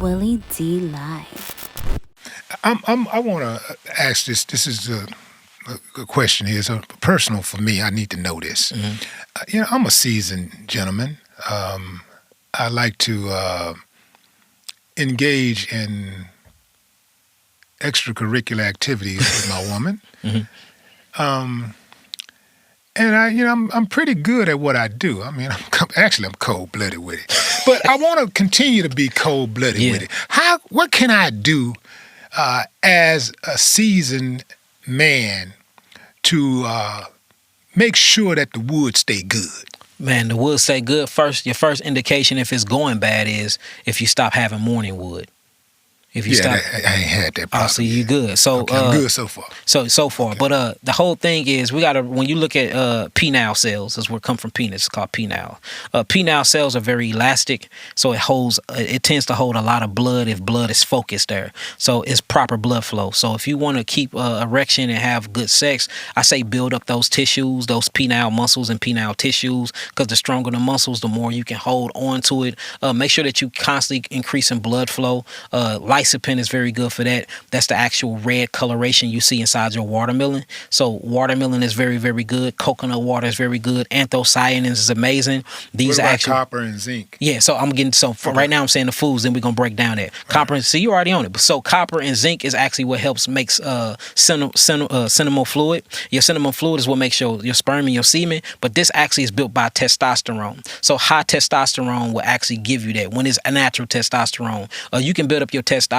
Willie D Live. I want to ask this. This is a question here. It's personal for me. I need to know this. I'm a seasoned gentleman. I like to engage in extracurricular activities with my woman. And I'm pretty good at what I do. I mean, I'm cold-blooded with it. But I want to continue to be cold-blooded with it. What can I do as a seasoned man to make sure that the wood stay good? Man, the wood stay good first. Your first indication if it's going bad is if you stop having morning wood. If you stop, I ain't had that problem. Oh, so you good. So okay, I'm good so far. So far. Okay. But the whole thing is we gotta, when you look at penile cells, that's where it come from penis, it's called penile. Penile cells are very elastic, so it tends to hold a lot of blood if blood is focused there. So it's proper blood flow. So if you want to keep erection and have good sex, I say build up those tissues, those penile muscles and penile tissues, because the stronger the muscles, the more you can hold on to it. Make sure that you constantly increasing blood flow. Lysopin is very good for that. That's the actual red coloration you see inside your watermelon. So watermelon is very, very good. Coconut water is very good. Anthocyanins is amazing. These what about actual copper and zinc? Yeah, so I'm getting right now I'm saying the foods, then we're gonna break down that. Copper and so you already on it. So copper and zinc is actually what makes seminal fluid. Your seminal fluid is what makes your sperm and your semen, but this actually is built by testosterone. So high testosterone will actually give you that when it's a natural testosterone. You can build up your testosterone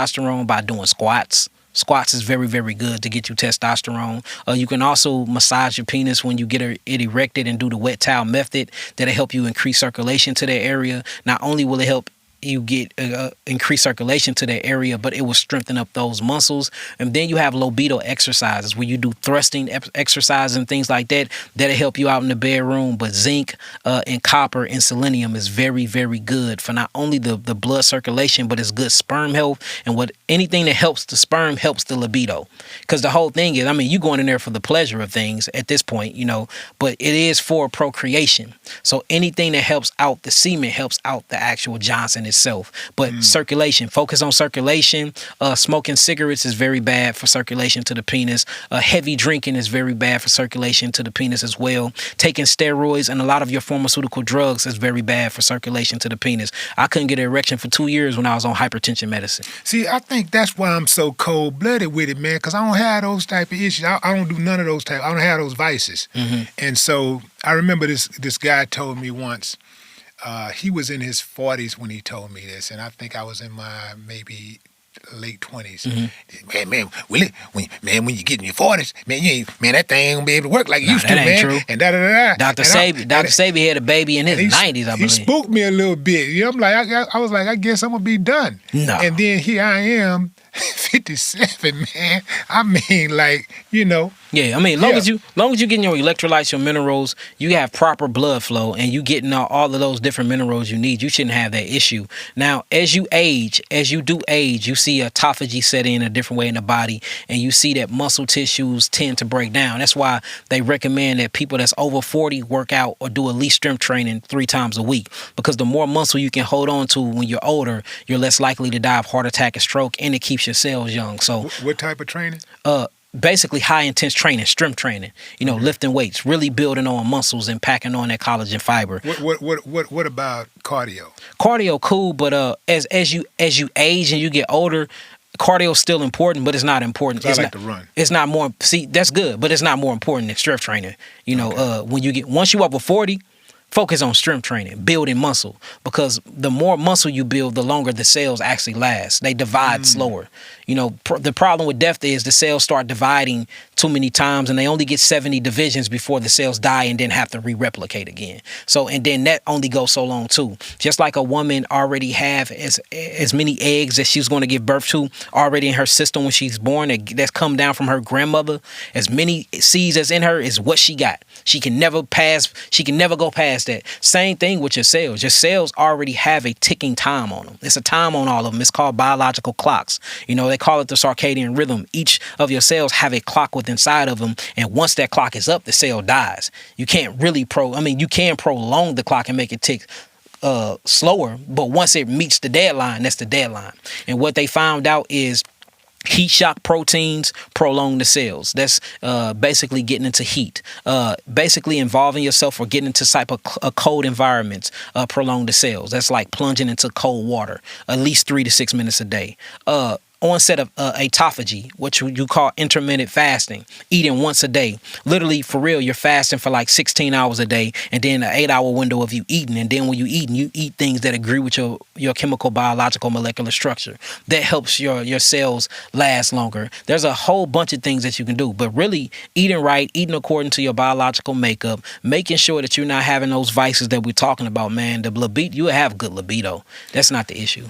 by doing squats. Squats is very, very good to get you testosterone. You can also massage your penis when you get it erected and do the wet towel method. That'll help you increase circulation to that area. Not only will it help you get increased circulation to that area, but it will strengthen up those muscles. And then you have libido exercises where you do thrusting exercises and things like that. That'll help you out in the bedroom. But zinc and copper and selenium is very, very good for not only the blood circulation, but it's good sperm health. And anything that helps the sperm helps the libido. Because the whole thing is, I mean, you going in there for the pleasure of things at this point, but it is for procreation. So anything that helps out the semen helps out the actual Johnson itself. But circulation, focus on circulation. Smoking cigarettes is very bad for circulation to the penis. Heavy drinking is very bad for circulation to the penis as well. Taking steroids and a lot of your pharmaceutical drugs is very bad for circulation to the penis. I couldn't get an erection for 2 years when I was on hypertension medicine. See, I think that's why I'm so cold-blooded with it, man, because I don't have those type of issues. I don't do none of those I don't have those vices. And so I remember this guy told me once, he was in his 40s when he told me this, and I think I was in my maybe late 20s. Man, when you get in your 40s, man, that thing ain't gonna be able to work like it used to, that ain't man. true. And da-da-da-da. Dr. Sabi had a baby in his 90s, I believe. He spooked me a little bit. I'm like, I was like, I guess I'm gonna be done. No. And then here I am, 57, man. I mean, like, Yeah, I mean, long as you getting your electrolytes, your minerals, you have proper blood flow, and you getting all of those different minerals you need, you shouldn't have that issue. Now, as you do age, you see autophagy set in a different way in the body, and you see that muscle tissues tend to break down. That's why they recommend that people that's over 40 work out or do at least strength training 3 times a week, because the more muscle you can hold on to when you're older, you're less likely to die of heart attack and stroke, and it keeps your cells young. So, what type of training? Basically high intense training, strength training, lifting weights, really building on muscles and packing on that collagen fiber. What about cardio? Cardio cool, but as you age and you get older, cardio is still important, but it's not important. I like to run. It's not more. See, that's good, but it's not more important than strength training. Once you over 40. Focus on strength training, building muscle, because the more muscle you build, the longer the cells actually last. They divide slower. The problem with death is the cells start dividing too many times, and they only get 70 divisions before the cells die and then have to re-replicate again. So, and then that only goes so long too. Just like a woman already have as many eggs that she's going to give birth to already in her system when she's born, that's come down from her grandmother, as many seeds as in her is what she got. She can never go past that. Same thing with your cells. Your cells already have a ticking time on them. It's a time on all of them. It's called biological clocks. They call it the circadian rhythm. Each of your cells have a clock within inside of them, and once that clock is up, the cell dies. You can't really you can prolong the clock and make it tick slower, but once it meets the deadline, that's the deadline. And what they found out is heat shock proteins prolong the cells. That's basically getting into heat. Basically involving yourself or getting into type of cold environments prolong the cells. That's like plunging into cold water at least 3 to 6 minutes a day. Onset of autophagy, what you call intermittent fasting, eating once a day. Literally, for real, you're fasting for like 16 hours a day, and then an 8-hour window of you eating. And then when you eat things that agree with your chemical, biological, molecular structure. That helps your cells last longer. There's a whole bunch of things that you can do, but really eating right, eating according to your biological makeup, making sure that you're not having those vices that we're talking about, man. The libido, you have good libido. That's not the issue.